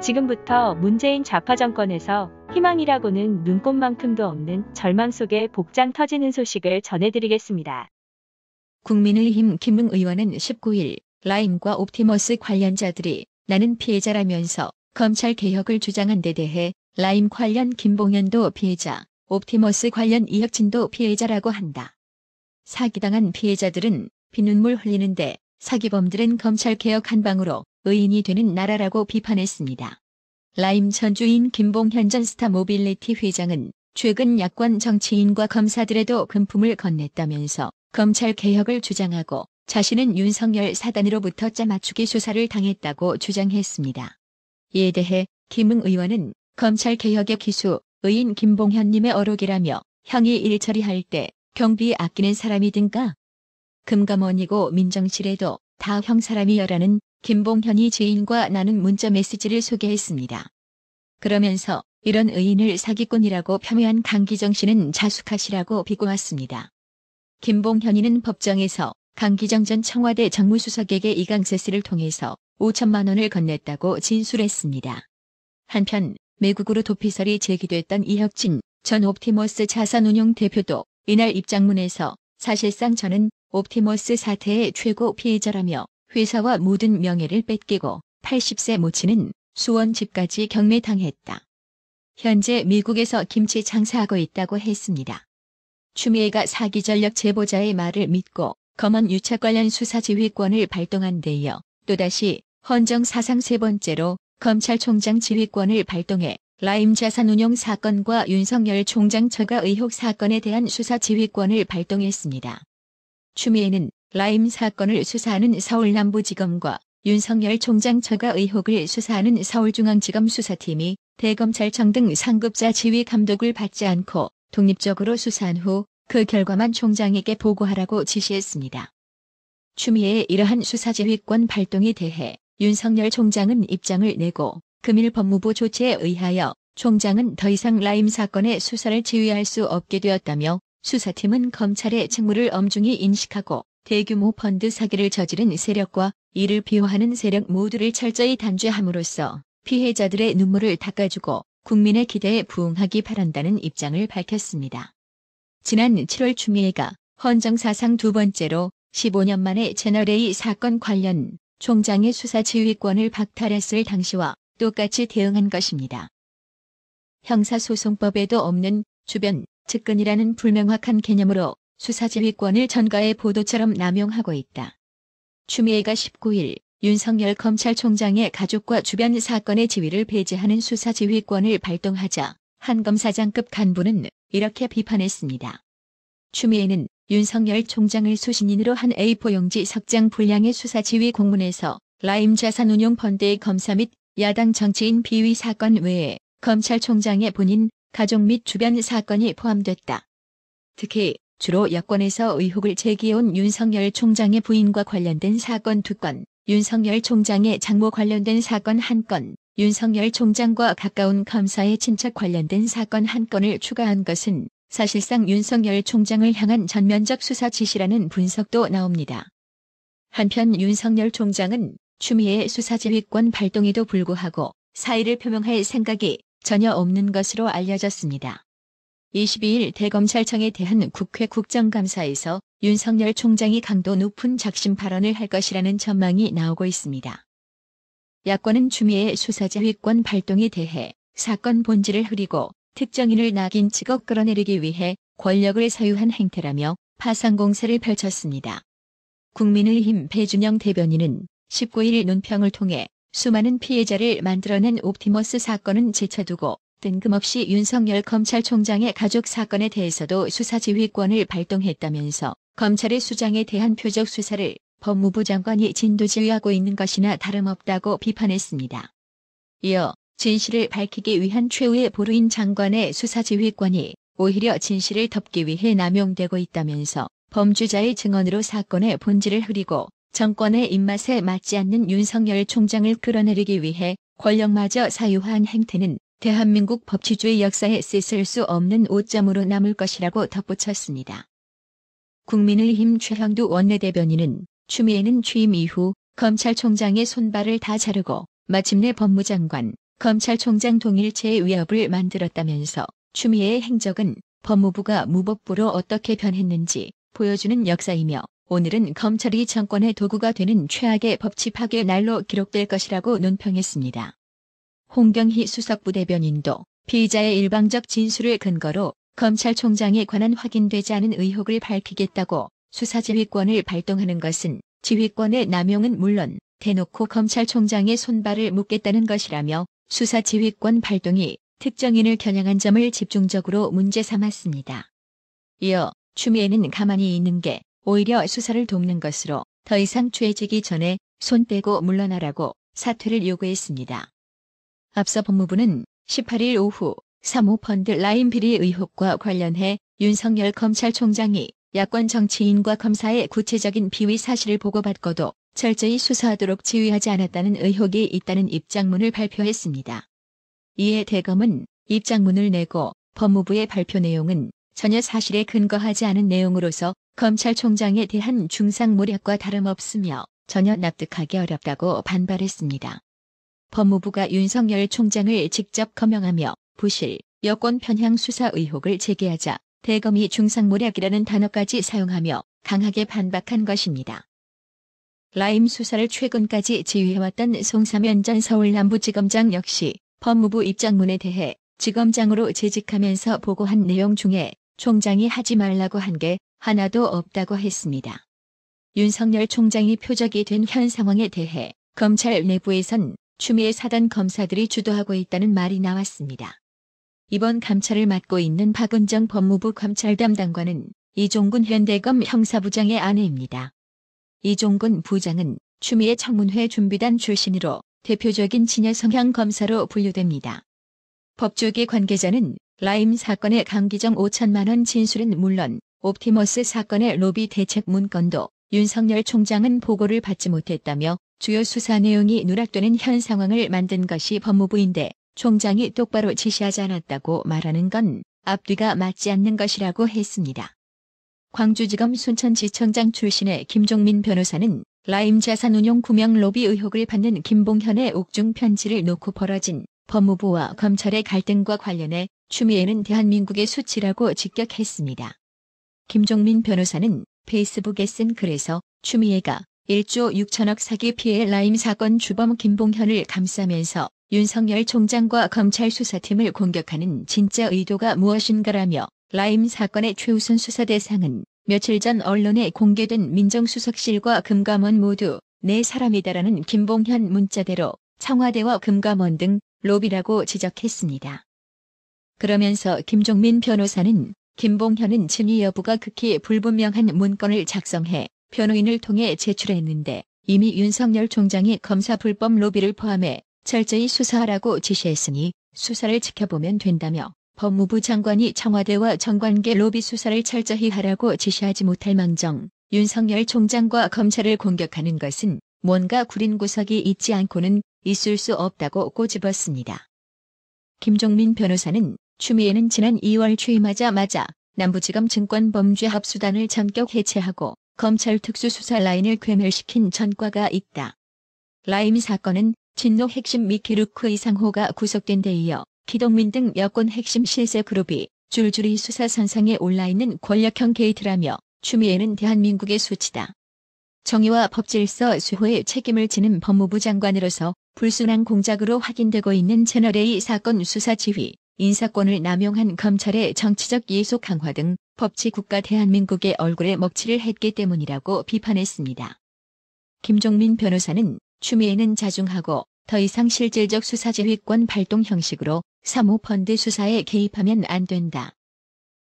지금부터 문재인 좌파 정권에서 희망이라고는 눈꼽만큼도 없는 절망 속에 복장 터지는 소식을 전해드리겠습니다. 국민의힘 김웅 의원은 19일 라임과 옵티머스 관련자들이 나는 피해자라면서 검찰 개혁을 주장한 데 대해 라임 관련 김봉현도 피해자, 옵티머스 관련 이혁진도 피해자라고 한다. 사기당한 피해자들은 피눈물 흘리는데 사기범들은 검찰 개혁 한 방으로 의인이 되는 나라라고 비판했습니다. 라임 전 주인 김봉현 전 스타모빌리티 회장은 최근 야권 정치인과 검사들에도 금품을 건넸다면서 검찰 개혁을 주장하고 자신은 윤석열 사단으로부터 짜맞추기 수사를 당했다고 주장했습니다. 이에 대해 김웅 의원은 검찰 개혁의 기수 의인 김봉현님의 어록이라며 형이 일 처리할 때 경비 아끼는 사람이든가. 금감원이고 민정실에도 다 형 사람이여라는 김봉현이 지인과 나눈 문자 메시지를 소개했습니다. 그러면서 이런 의인을 사기꾼이라고 폄훼한 강기정 씨는 자숙하시라고 비꼬았습니다. 김봉현이는 법정에서 강기정 전 청와대 정무수석에게 이강세스를 통해서 5천만 원을 건넸다고 진술했습니다. 한편 매국으로 도피설이 제기됐던 이혁진 전 옵티머스 자산운용 대표도 이날 입장문에서 사실상 저는 옵티머스 사태의 최고 피해자라며 회사와 모든 명예를 뺏기고 80세 모치는 수원 집까지 경매당했다. 현재 미국에서 김치 장사하고 있다고 했습니다. 추미애가 사기 전력 제보자의 말을 믿고 검언 유착 관련 수사 지휘권을 발동한 데 이어 또다시 헌정 사상 세 번째로 검찰총장 지휘권을 발동해 라임 자산운용 사건과 윤석열 총장 처가 의혹 사건에 대한 수사 지휘권을 발동했습니다. 추미애는 라임 사건을 수사하는 서울남부지검과 윤석열 총장 처가 의혹을 수사하는 서울중앙지검 수사팀이 대검찰청 등 상급자 지휘 감독을 받지 않고 독립적으로 수사한 후 그 결과만 총장에게 보고하라고 지시했습니다. 추미애의 이러한 수사지휘권 발동에 대해 윤석열 총장은 입장을 내고 금일 법무부 조치에 의하여 총장은 더 이상 라임 사건의 수사를 지휘할 수 없게 되었다며 수사팀은 검찰의 책무를 엄중히 인식하고 대규모 펀드 사기를 저지른 세력과 이를 비호하는 세력 모두를 철저히 단죄함으로써 피해자들의 눈물을 닦아주고 국민의 기대에 부응하기 바란다는 입장을 밝혔습니다. 지난 7월 추미애가 헌정 사상 두 번째로 15년 만에 채널A 사건 관련 총장의 수사 지휘권을 박탈했을 당시와 똑같이 대응한 것입니다. 형사소송법에도 없는 주변, 측근이라는 불명확한 개념으로 수사지휘권을 전가의 보도처럼 남용하고 있다. 추미애가 19일 윤석열 검찰총장의 가족과 주변 사건의 지휘를 배제하는 수사지휘권을 발동하자 한 검사장급 간부는 이렇게 비판했습니다. 추미애는 윤석열 총장을 수신인으로 한 A4 용지 석장 분량의 수사지휘 공문에서 라임 자산운용 펀드의 검사 및 야당 정치인 비위 사건 외에 검찰총장의 본인, 가족 및 주변 사건이 포함됐다. 특히 주로 여권에서 의혹을 제기해온 윤석열 총장의 부인과 관련된 사건 2건, 윤석열 총장의 장모 관련된 사건 1건, 윤석열 총장과 가까운 검사의 친척 관련된 사건 1건을 추가한 것은 사실상 윤석열 총장을 향한 전면적 수사 지시라는 분석도 나옵니다. 한편 윤석열 총장은 추미애의 수사지휘권 발동에도 불구하고 사의를 표명할 생각이 전혀 없는 것으로 알려졌습니다. 22일 대검찰청에 대한 국회 국정감사에서 윤석열 총장이 강도 높은 작심 발언을 할 것이라는 전망이 나오고 있습니다. 야권은 추미애의 수사지휘권 발동에 대해 사건 본질을 흐리고 특정인을 낙인 찍어 끌어내리기 위해 권력을 사유한 행태라며 파상 공세를 펼쳤습니다. 국민의힘 배준영 대변인은 19일 논평을 통해 수많은 피해자를 만들어낸 옵티머스 사건은 제쳐두고 뜬금없이 윤석열 검찰총장의 가족 사건에 대해서도 수사지휘권을 발동했다면서 검찰의 수장에 대한 표적 수사를 법무부 장관이 진두지휘하고 있는 것이나 다름없다고 비판했습니다. 이어 진실을 밝히기 위한 최후의 보루인 장관의 수사지휘권이 오히려 진실을 덮기 위해 남용되고 있다면서 범죄자의 증언으로 사건의 본질을 흐리고 정권의 입맛에 맞지 않는 윤석열 총장을 끌어내리기 위해 권력마저 사유한 행태는 대한민국 법치주의 역사에 씻을 수 없는 오점으로 남을 것이라고 덧붙였습니다. 국민의힘 최형두 원내대변인은 추미애는 취임 이후 검찰총장의 손발을 다 자르고 마침내 법무장관, 검찰총장 동일체의 위협을 만들었다면서 추미애의 행적은 법무부가 무법부로 어떻게 변했는지 보여주는 역사이며 오늘은 검찰이 정권의 도구가 되는 최악의 법치 파괴 날로 기록될 것이라고 논평했습니다. 홍경희 수석부대변인도 피의자의 일방적 진술을 근거로 검찰총장에 관한 확인되지 않은 의혹을 밝히겠다고 수사지휘권을 발동하는 것은 지휘권의 남용은 물론 대놓고 검찰총장의 손발을 묶겠다는 것이라며 수사지휘권 발동이 특정인을 겨냥한 점을 집중적으로 문제 삼았습니다. 이어 추미애는 가만히 있는 게 오히려 수사를 돕는 것으로 더 이상 죄지기 전에 손 떼고 물러나라고 사퇴를 요구했습니다. 앞서 법무부는 18일 오후 사모펀드 라임 비리 의혹과 관련해 윤석열 검찰총장이 야권 정치인과 검사의 구체적인 비위 사실을 보고받고도 철저히 수사하도록 지휘하지 않았다는 의혹이 있다는 입장문을 발표했습니다. 이에 대검은 입장문을 내고 법무부의 발표 내용은 전혀 사실에 근거하지 않은 내용으로서 검찰총장에 대한 중상모략과 다름없으며 전혀 납득하기 어렵다고 반발했습니다. 법무부가 윤석열 총장을 직접 거명하며 부실, 여권 편향 수사 의혹을 제기하자 대검이 중상모략이라는 단어까지 사용하며 강하게 반박한 것입니다. 라임 수사를 최근까지 지휘해왔던 송사면 전 서울남부지검장 역시 법무부 입장문에 대해 지검장으로 재직하면서 보고한 내용 중에 총장이 하지 말라고 한 게 하나도 없다고 했습니다. 윤석열 총장이 표적이 된 현 상황에 대해 검찰 내부에선 추미애 사단 검사들이 주도하고 있다는 말이 나왔습니다. 이번 감찰을 맡고 있는 박은정 법무부 검찰 담당관은 이종근 현대검 형사부장의 아내입니다. 이종근 부장은 추미애 청문회 준비단 출신으로 대표적인 진여 성향 검사로 분류됩니다. 법조계 관계자는 라임 사건의 강기정 5천만 원 진술은 물론 옵티머스 사건의 로비 대책 문건도 윤석열 총장은 보고를 받지 못했다며 주요 수사 내용이 누락되는 현 상황을 만든 것이 법무부인데 총장이 똑바로 지시하지 않았다고 말하는 건 앞뒤가 맞지 않는 것이라고 했습니다. 광주지검 순천지청장 출신의 김종민 변호사는 라임 자산운용 구명 로비 의혹을 받는 김봉현의 옥중 편지를 놓고 벌어진 법무부와 검찰의 갈등과 관련해 추미애는 대한민국의 수치라고 직격했습니다. 김종민 변호사는 페이스북에 쓴 글에서 추미애가 1조 6천억 사기 피해 라임 사건 주범 김봉현을 감싸면서 윤석열 총장과 검찰 수사팀을 공격하는 진짜 의도가 무엇인가라며 라임 사건의 최우선 수사 대상은 며칠 전 언론에 공개된 민정수석실과 금감원 모두 네 사람이다라는 김봉현 문자대로 청와대와 금감원 등 로비라고 지적했습니다. 그러면서 김종민 변호사는 김봉현은 진위 여부가 극히 불분명한 문건을 작성해 변호인을 통해 제출했는데 이미 윤석열 총장이 검사 불법 로비를 포함해 철저히 수사하라고 지시했으니 수사를 지켜보면 된다며 법무부 장관이 청와대와 정관계 로비 수사를 철저히 하라고 지시하지 못할 망정 윤석열 총장과 검찰을 공격하는 것은 뭔가 구린 구석이 있지 않고는 있을 수 없다고 꼬집었습니다. 김종민 변호사는 추미애는 지난 2월 취임하자마자 남부지검 증권범죄합수단을 전격 해체하고 검찰 특수수사 라인을 괴멸시킨 전과가 있다. 라임 사건은 진노 핵심 미키루크 이상호가 구속된 데 이어 기동민 등 여권 핵심 실세 그룹이 줄줄이 수사 선상에 올라있는 권력형 게이트라며 추미애는 대한민국의 수치다. 정의와 법질서 수호의 책임을 지는 법무부 장관으로서 불순한 공작으로 확인되고 있는 채널A 사건 수사 지휘, 인사권을 남용한 검찰의 정치적 예속 강화 등 법치 국가 대한민국의 얼굴에 먹칠을 했기 때문이라고 비판했습니다. 김종민 변호사는 추미애는 자중하고 더 이상 실질적 수사지휘권 발동 형식으로 사모펀드 수사에 개입하면 안 된다.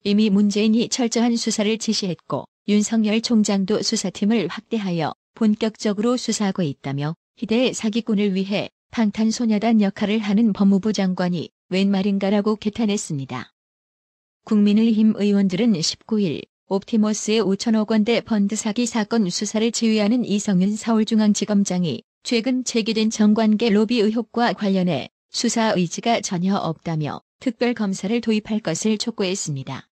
이미 문재인이 철저한 수사를 지시했고 윤석열 총장도 수사팀을 확대하여 본격적으로 수사하고 있다며 희대의 사기꾼을 위해 방탄소녀단 역할을 하는 법무부 장관이 웬 말인가라고 개탄했습니다. 국민의힘 의원들은 19일 옵티머스의 5천억 원대 펀드 사기 사건 수사를 지휘하는 이성윤 서울중앙지검장이 최근 제기된 정관계 로비 의혹과 관련해 수사 의지가 전혀 없다며 특별검사를 도입할 것을 촉구했습니다.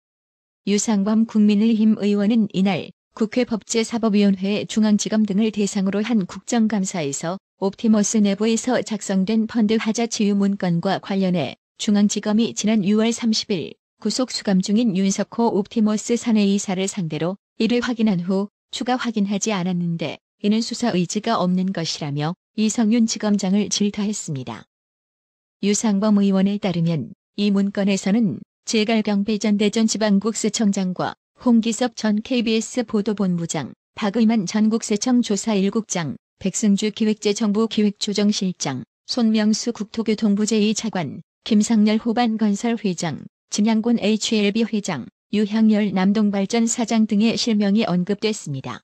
유상범 국민의힘 의원은 이날 국회 법제사법위원회 중앙지검 등을 대상으로 한 국정감사에서 옵티머스 내부에서 작성된 펀드 하자 지유 문건과 관련해 중앙지검이 지난 6월 30일 구속 수감 중인 윤석호 옵티머스 사내이사를 상대로 이를 확인한 후 추가 확인하지 않았는데 이는 수사 의지가 없는 것이라며 이성윤 지검장을 질타했습니다. 유상범 의원에 따르면 이 문건에서는 제갈경배 전 대전지방국세청장과 홍기섭 전 KBS 보도본부장, 박의만 전 국세청 조사 1국장, 백승주 기획재정부 기획조정실장, 손명수 국토교통부 제2차관, 김상렬 호반건설 회장, 진양곤 HLB 회장, 유향열 남동발전 사장 등의 실명이 언급됐습니다.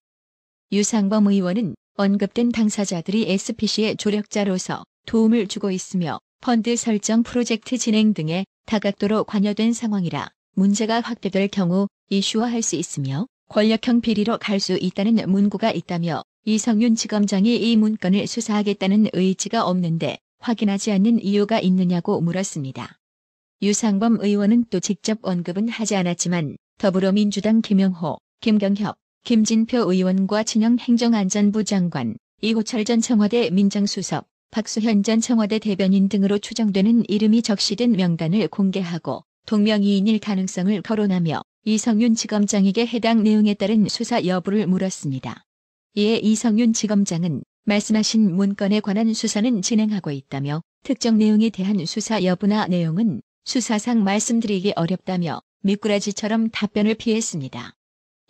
유상범 의원은 언급된 당사자들이 SPC의 조력자로서 도움을 주고 있으며 펀드 설정 프로젝트 진행 등에 다각도로 관여된 상황이라 문제가 확대될 경우 이슈화할 수 있으며 권력형 비리로 갈 수 있다는 문구가 있다며 이성윤 지검장이 이 문건을 수사하겠다는 의지가 없는데 확인하지 않는 이유가 있느냐고 물었습니다. 유상범 의원은 또 직접 언급은 하지 않았지만 더불어민주당 김영호, 김경협, 김진표 의원과 친영 행정안전부 장관, 이호철 전 청와대 민정수석, 박수현 전 청와대 대변인 등으로 추정되는 이름이 적시된 명단을 공개하고 동명이인일 가능성을 거론하며 이성윤 지검장에게 해당 내용에 따른 수사 여부를 물었습니다. 이에 이성윤 지검장은 말씀하신 문건에 관한 수사는 진행하고 있다며 특정 내용에 대한 수사 여부나 내용은 수사상 말씀드리기 어렵다며 미꾸라지처럼 답변을 피했습니다.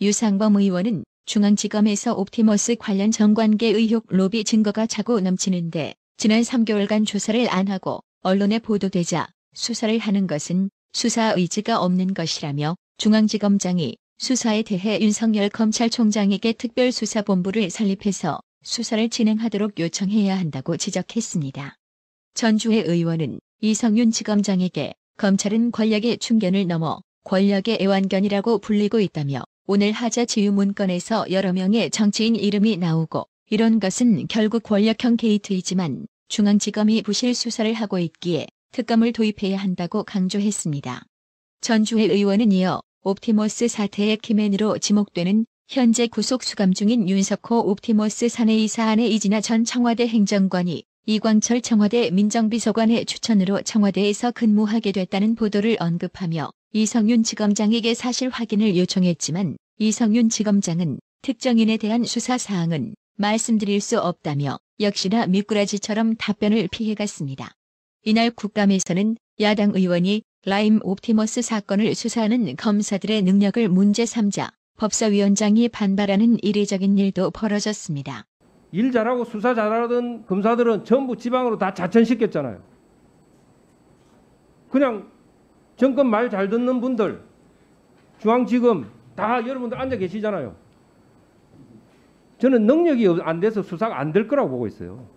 유상범 의원은 중앙지검에서 옵티머스 관련 정관계 의혹 로비 증거가 차고 넘치는데 지난 3개월간 조사를 안 하고 언론에 보도되자 수사를 하는 것은 수사 의지가 없는 것이라며 중앙지검장이 수사에 대해 윤석열 검찰총장에게 특별수사본부를 설립해서 수사를 진행하도록 요청해야 한다고 지적했습니다. 전주혜 의원은 이성윤 지검장에게 검찰은 권력의 충견을 넘어 권력의 애완견이라고 불리고 있다며 오늘 하자 지유 문건에서 여러 명의 정치인 이름이 나오고 이런 것은 결국 권력형 게이트이지만 중앙지검이 부실 수사를 하고 있기에 특검을 도입해야 한다고 강조했습니다. 전주혜 의원은 이어 옵티머스 사태의 키맨으로 지목되는 현재 구속 수감 중인 윤석호 옵티머스 사내이사 안에 이진아 전 청와대 행정관이 이광철 청와대 민정비서관의 추천으로 청와대에서 근무하게 됐다는 보도를 언급하며 이성윤 지검장에게 사실 확인을 요청했지만 이성윤 지검장은 특정인에 대한 수사 사항은 말씀드릴 수 없다며 역시나 미꾸라지처럼 답변을 피해갔습니다. 이날 국감에서는 야당 의원이 라임 옵티머스 사건을 수사하는 검사들의 능력을 문제 삼자 법사위원장이 반발하는 이례적인 일도 벌어졌습니다. 일 잘하고 수사 잘하던 검사들은 전부 지방으로 다 자천시켰잖아요. 그냥 정권 말 잘 듣는 분들 중앙지검 다 여러분들 앉아 계시잖아요. 저는 능력이 안 돼서 수사가 안 될 거라고 보고 있어요.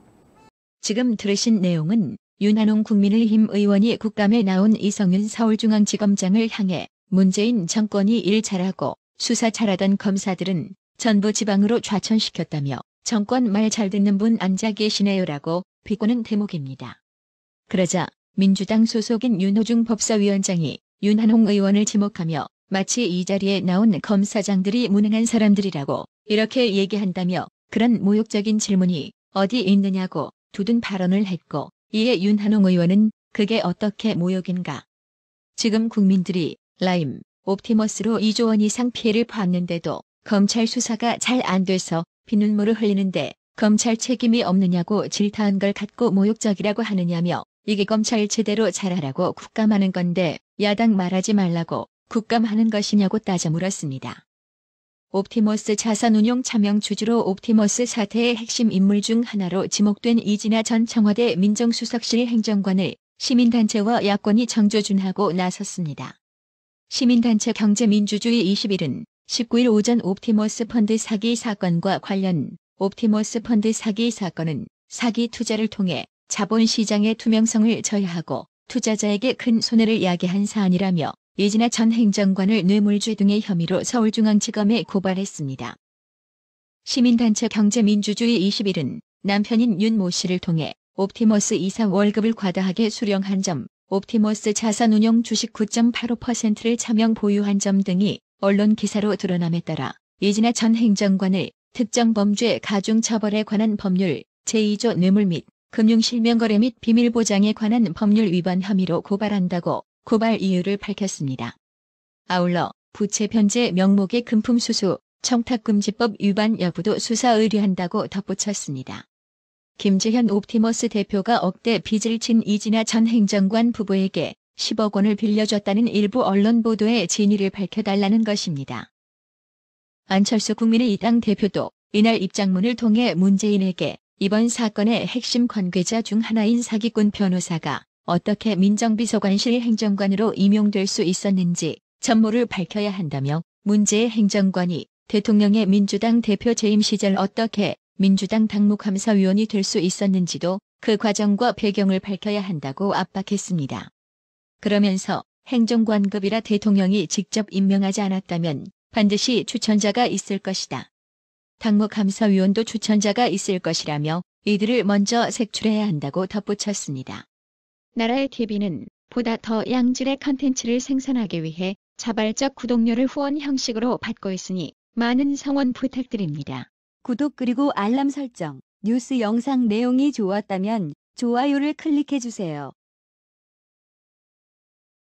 지금 들으신 내용은 윤한홍 국민의힘 의원이 국감에 나온 이성윤 서울중앙지검장을 향해 문재인 정권이 일 잘하고 수사 잘하던 검사들은 전부 지방으로 좌천시켰다며 정권 말 잘 듣는 분 앉아 계시네요라고 비꼬는 대목입니다. 그러자 민주당 소속인 윤호중 법사위원장이 윤한홍 의원을 지목하며 마치 이 자리에 나온 검사장들이 무능한 사람들이라고 이렇게 얘기한다며 그런 모욕적인 질문이 어디 있느냐고 두둔 발언을 했고 이에 윤한홍 의원은 그게 어떻게 모욕인가. 지금 국민들이 라임, 옵티머스로 2조 원 이상 피해를 봤는데도 검찰 수사가 잘 안 돼서 피눈물을 흘리는데 검찰 책임이 없느냐고 질타한 걸 갖고 모욕적이라고 하느냐며 이게 검찰 제대로 잘하라고 국감하는 건데 야당 말하지 말라고 국감하는 것이냐고 따져 물었습니다. 옵티머스 자산운용 차명 주주로 옵티머스 사태의 핵심 인물 중 하나로 지목된 이진아 전 청와대 민정수석실 행정관을 시민단체와 야권이 정조준하고 나섰습니다. 시민단체 경제민주주의 21은 19일 오전 옵티머스 펀드 사기 사건과 관련 옵티머스 펀드 사기 사건은 사기 투자를 통해 자본시장의 투명성을 저해하고 투자자에게 큰 손해를 야기한 사안이라며 이진아 전 행정관을 뇌물죄 등의 혐의로 서울중앙지검에 고발했습니다. 시민단체 경제민주주의 21은 남편인 윤 모 씨를 통해 옵티머스 이사 월급을 과다하게 수령한 점, 옵티머스 자산운용 주식 9.85%를 차명 보유한 점 등이 언론 기사로 드러남에 따라 이진아 전 행정관을 특정 범죄 가중처벌에 관한 법률 제2조 뇌물 및 금융실명거래 및 비밀보장에 관한 법률 위반 혐의로 고발한다고 고발 이유를 밝혔습니다. 아울러 부채 변제 명목의 금품 수수, 청탁금지법 위반 여부도 수사 의뢰한다고 덧붙였습니다. 김재현 옵티머스 대표가 억대 빚을 진 이진아 전 행정관 부부에게 10억 원을 빌려줬다는 일부 언론 보도의 진위를 밝혀달라는 것입니다. 안철수 국민의당 대표도 이날 입장문을 통해 문재인에게 이번 사건의 핵심 관계자 중 하나인 사기꾼 변호사가 어떻게 민정비서관실 행정관으로 임용될 수 있었는지 전모를 밝혀야 한다며 문재인 행정관이 대통령의 민주당 대표 재임 시절 어떻게 민주당 당무감사위원이 될 수 있었는지도 그 과정과 배경을 밝혀야 한다고 압박했습니다. 그러면서 행정관급이라 대통령이 직접 임명하지 않았다면 반드시 추천자가 있을 것이다. 당무감사위원도 추천자가 있을 것이라며 이들을 먼저 색출해야 한다고 덧붙였습니다. 나라의 TV는 보다 더 양질의 컨텐츠를 생산하기 위해 자발적 구독료를 후원 형식으로 받고 있으니 많은 성원 부탁드립니다. 구독 그리고 알람 설정, 뉴스 영상 내용이 좋았다면 좋아요를 클릭해주세요.